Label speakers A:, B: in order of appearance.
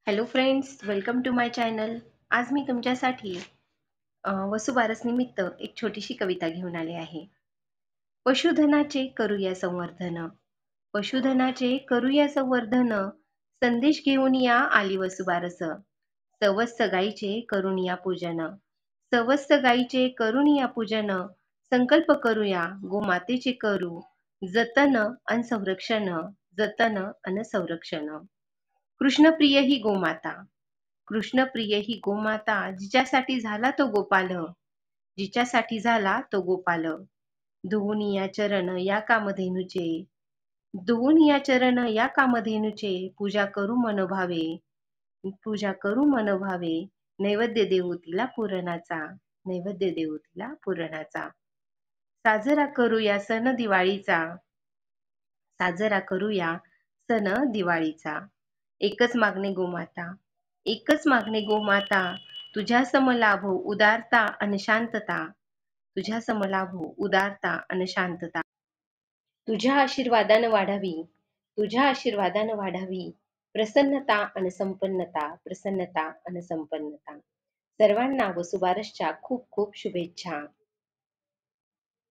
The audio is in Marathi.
A: Hello friends, welcome to my channel. आज मी तुमच्यासाठी वसुबारस निमित्त एक छोटीशी कविता घेऊन आले आहे. पशुधनाचे करूया संवर्धन, पशुधनाचे करूया संवर्धन, संदेश घेऊन या आली वसुबारस. सवस्त गाईचे करून या पूजन, सवस्त गाईचे करून या पूजन, संकल्प करूया गोमातेचे करू जतन अन संरक्षण, जतन अन संरक्षण. कृष्णप्रिय ही गोमाता, कृष्णप्रिय ही गोमाता, जिच्यासाठी झाला तो गोपाल, जिच्यासाठी झाला तो गोपाल. धुवून या चरण या कामधेनूचे, धुवून या चरण या कामधेनूचे, पूजा करू मनोभावे, पूजा करू मनोभावे. नैवेद्य देऊ तिला पुरणाचा, नैवेद्य देऊ तिला पुरणाचा. साजरा करूया सण दिवाळीचा, साजरा करूया सण दिवाळीचा. एकच मागणे गोमाता, एकच मागणे गोमाता, तुझ्या सम लाभो उदारता अन शांतता, तुझ्या सम लाभो उदारता अन शांतता. तुझ्या आशीर्वादानं वाढावी, तुझ्या आशीर्वादानं वाढावी, प्रसन्नता अन संपन्नता, प्रसन्नता अन संपन्नता. सर्वांना वसुबारसच्या खूप खूप शुभेच्छा.